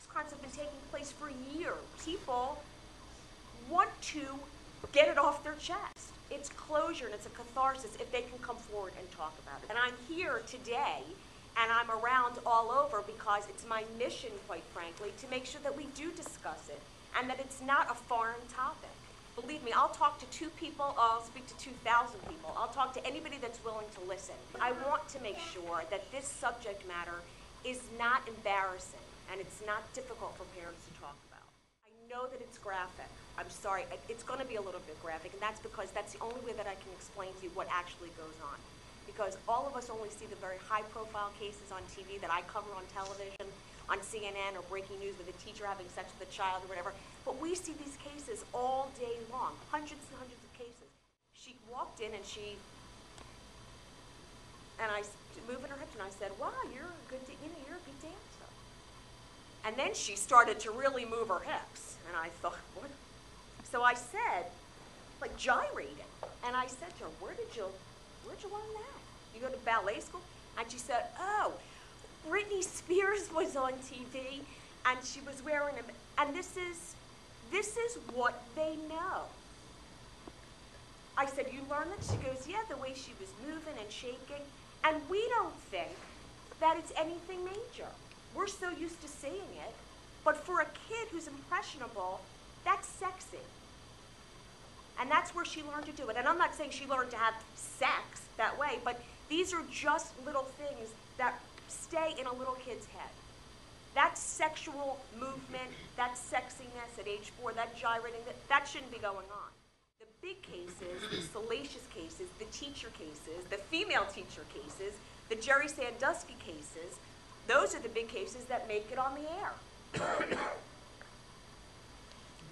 crimes have been taking place for years. People want to get it off their chest. It's closure and it's a catharsis if they can come forward and talk about it. And I'm here today and I'm around all over because it's my mission, quite frankly, to make sure that we do discuss it and that it's not a foreign topic. Believe me, I'll talk to 2 people, I'll speak to 2,000 people. I'll talk to anybody that's willing to listen. I want to make sure that this subject matter is not embarrassing and it's not difficult for parents to talk about. I know that it's graphic. I'm sorry, it's going to be a little bit graphic, and that's because that's the only way that I can explain to you what actually goes on. Because all of us only see the very high-profile cases on TV that I cover on television, on CNN or breaking news with a teacher having sex with a child or whatever. But we see these cases all day long, hundreds and hundreds of cases. She walked in and I moving her hips, and I said, "Wow, you're a good dancer." And then she started to really move her hips, and I thought, what? So I said, like gyrating, and I said to her, where'd you learn that? You go to ballet school? And she said, oh, Britney Spears was on TV, and she was wearing and this is what they know. I said, you learned that? She goes, yeah, the way she was moving and shaking. And we don't think that it's anything major. We're so used to seeing it. But for a kid who's impressionable, that's sexy. And that's where she learned to do it. And I'm not saying she learned to have sex that way, but these are just little things that stay in a little kid's head. That sexual movement, that sexiness at age 4, that gyrating, that shouldn't be going on. The big cases, the salacious cases, the teacher cases, the female teacher cases, the Jerry Sandusky cases, those are the big cases that make it on the air.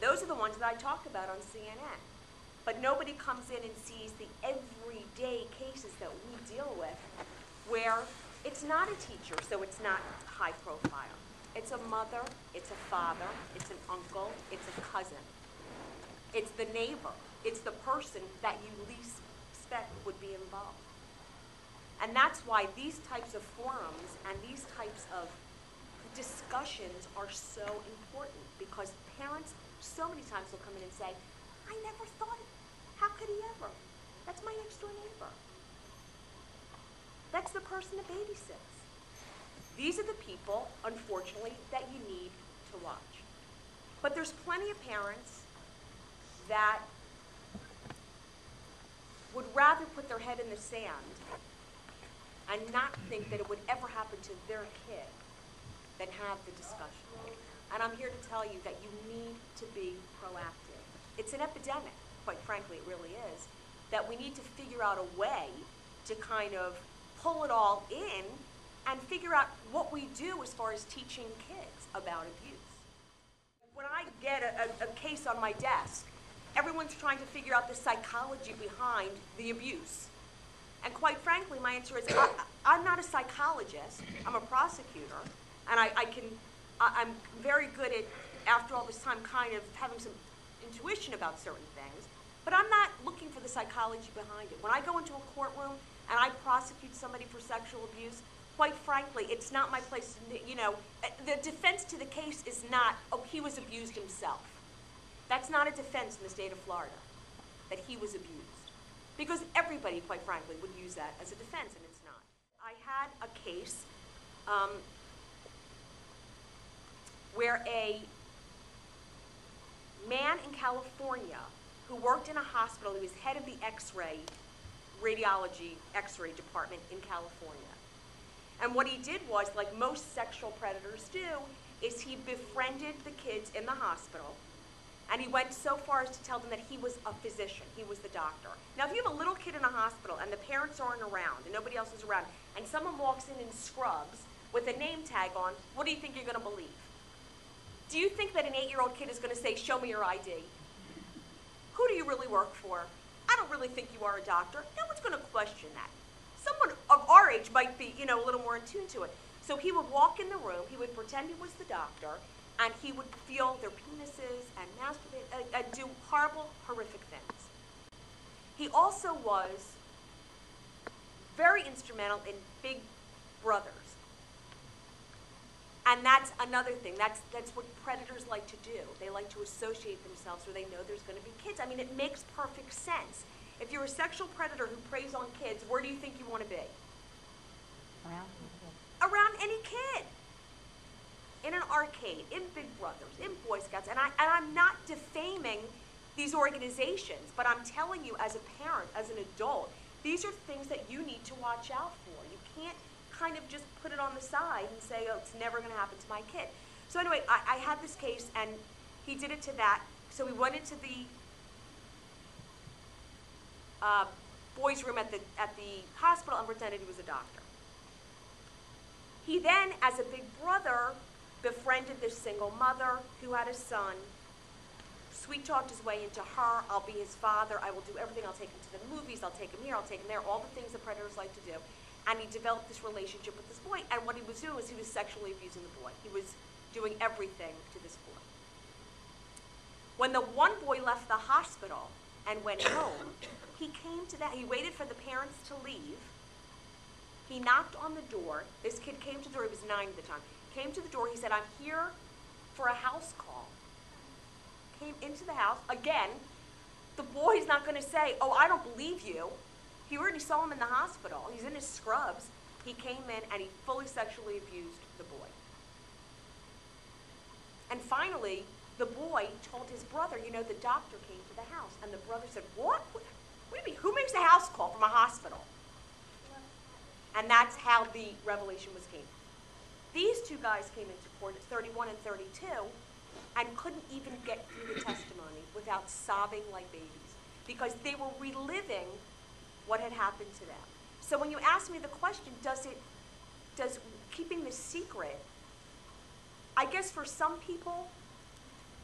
Those are the ones that I talk about on CNN. But nobody comes in and sees the everyday cases that we deal with where it's not a teacher, so it's not high profile. It's a mother, it's a father, it's an uncle, it's a cousin. It's the neighbor. It's the person that you least expect would be involved. And that's why these types of forums and these types of discussions are so important, because parents so many times will come in and say, I never thought it. How could he ever? That's my next door neighbor. That's the person that babysits. These are the people, unfortunately, that you need to watch. But there's plenty of parents that would rather put their head in the sand and not think that it would ever happen to their kid than have the discussion. And I'm here to tell you that you need to be proactive. It's an epidemic, quite frankly, it really is, that we need to figure out a way to kind of pull it all in and figure out what we do as far as teaching kids about abuse. When I get a case on my desk, everyone's trying to figure out the psychology behind the abuse. And quite frankly, my answer is, I'm not a psychologist, I'm a prosecutor, and I'm very good at, after all this time, kind of having some intuition about certain things, but I'm not looking for the psychology behind it. When I go into a courtroom and I prosecute somebody for sexual abuse, quite frankly, it's not my place to, the defense to the case is not, oh, he was abused himself. That's not a defense in the state of Florida, that he was abused. Because everybody, quite frankly, would use that as a defense, and it's not. I had a case where a man in California who worked in a hospital, he was head of the X-ray, radiology X-ray department in California. And what he did was, like most sexual predators do, is he befriended the kids in the hospital, and he went so far as to tell them that he was a physician, he was the doctor. Now, if you have a little kid in a hospital and the parents aren't around and nobody else is around, and someone walks in scrubs with a name tag on, what do you think you're going to believe? Do you think that an 8-year-old kid is going to say, show me your ID? Who do you really work for? I don't really think you are a doctor. No one's going to question that. Someone of our age might be, a little more in tune to it. So he would walk in the room, he would pretend he was the doctor, and he would feel their penises and masturbate, and do horrible, horrific things. He also was very instrumental in Big Brothers. And that's another thing. That's what predators like to do. They like to associate themselves where they know there's going to be kids. I mean, it makes perfect sense. If you're a sexual predator who preys on kids, where do you think you want to be? Around any kid. In an arcade, in Big Brothers, in Boy Scouts. And I'm not defaming these organizations, but I'm telling you as a parent, as an adult, these are things that you need to watch out for. You can't kind of just put it on the side and say, oh, it's never going to happen to my kid. So anyway, I had this case, and he did it to that. So we went into the boys' room at the hospital and pretended he was a doctor. He then, as a big brother, befriended this single mother who had a son, sweet-talked his way into her. I'll be his father. I will do everything. I'll take him to the movies. I'll take him here. I'll take him there. All the things that predators like to do. And he developed this relationship with this boy. And what he was doing was he was sexually abusing the boy. He was doing everything to this boy. When the one boy left the hospital and went home, he came to that. He waited for the parents to leave. He knocked on the door. This kid came to the door. He was 9 at the time. Came to the door. He said, I'm here for a house call. Came into the house. Again, the boy's not going to say, oh, I don't believe you. He already saw him in the hospital. He's in his scrubs. He came in and he fully sexually abused the boy. And finally, the boy told his brother, you know, the doctor came to the house. And the brother said, what? What do you mean? Who makes a house call from a hospital? And that's how the revelation was came. These two guys came into court at 31 and 32 and couldn't even get through the testimony without sobbing like babies because they were reliving what had happened to them. So when you ask me the question, does keeping the secret, I guess for some people,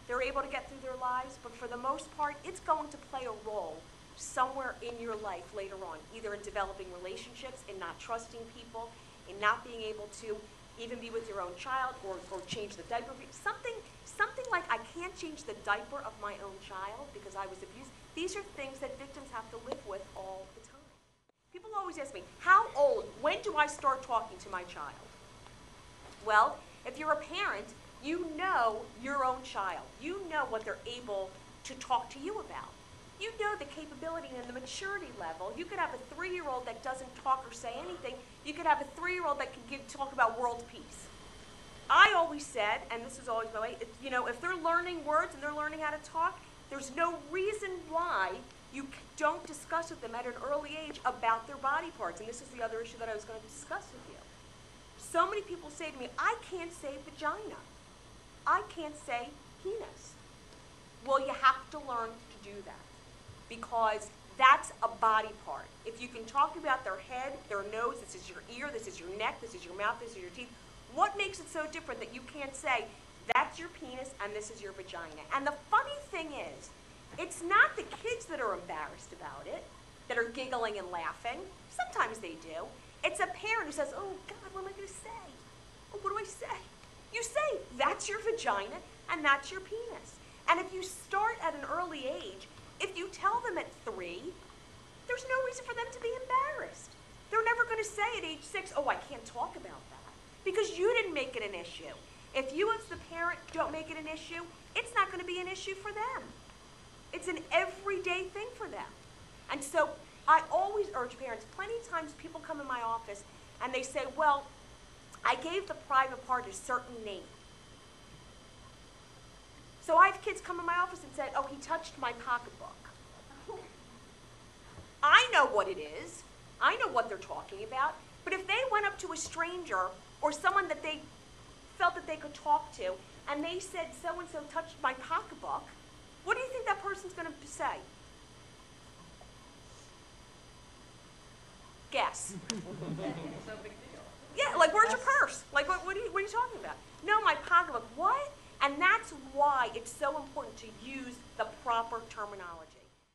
they're able to get through their lives, but for the most part, it's going to play a role somewhere in your life later on, either in developing relationships, in not trusting people, in not being able to even be with your own child or change the diaper. Something like I can't change the diaper of my own child because I was abused. These are things that victims have to live with all the time. People always ask me, how old, when do I start talking to my child? Well, if you're a parent, you know your own child. You know what they're able to talk to you about. You know the capability and the maturity level. You could have a 3-year-old that doesn't talk or say anything. You could have a 3-year-old that can talk about world peace. I always said, and this is always my way, if they're learning words and they're learning how to talk, there's no reason why you don't discuss with them at an early age about their body parts. And this is the other issue that I was going to discuss with you. So many people say to me, I can't say vagina. I can't say penis. Well, you have to learn to do that because that's a body part. If you can talk about their head, their nose, this is your ear, this is your neck, this is your mouth, this is your teeth, what makes it so different that you can't say, that's your penis and this is your vagina? And the funny thing is, it's not the kids that are embarrassed about it, that are giggling and laughing. Sometimes they do. It's a parent who says, oh, God, what am I going to say? Oh, what do I say? You say, that's your vagina and that's your penis. And if you start at an early age, if you tell them at 3, there's no reason for them to be embarrassed. They're never going to say at age 6, oh, I can't talk about that, because you didn't make it an issue. If you as the parent don't make it an issue, it's not going to be an issue for them. It's an everyday thing for them. And so I always urge parents, plenty of times people come in my office and they say, well, I gave the private part a certain name. So I have kids come in my office and said, oh, he touched my pocketbook. I know what it is. I know what they're talking about. But if they went up to a stranger or someone that they felt that they could talk to and they said so-and-so touched my pocketbook, what do you think that person's going to say? Guess. So big deal. Yeah, like, where's your purse? Like, what are you talking about? No, my pocketbook. What? And that's why it's so important to use the proper terminology.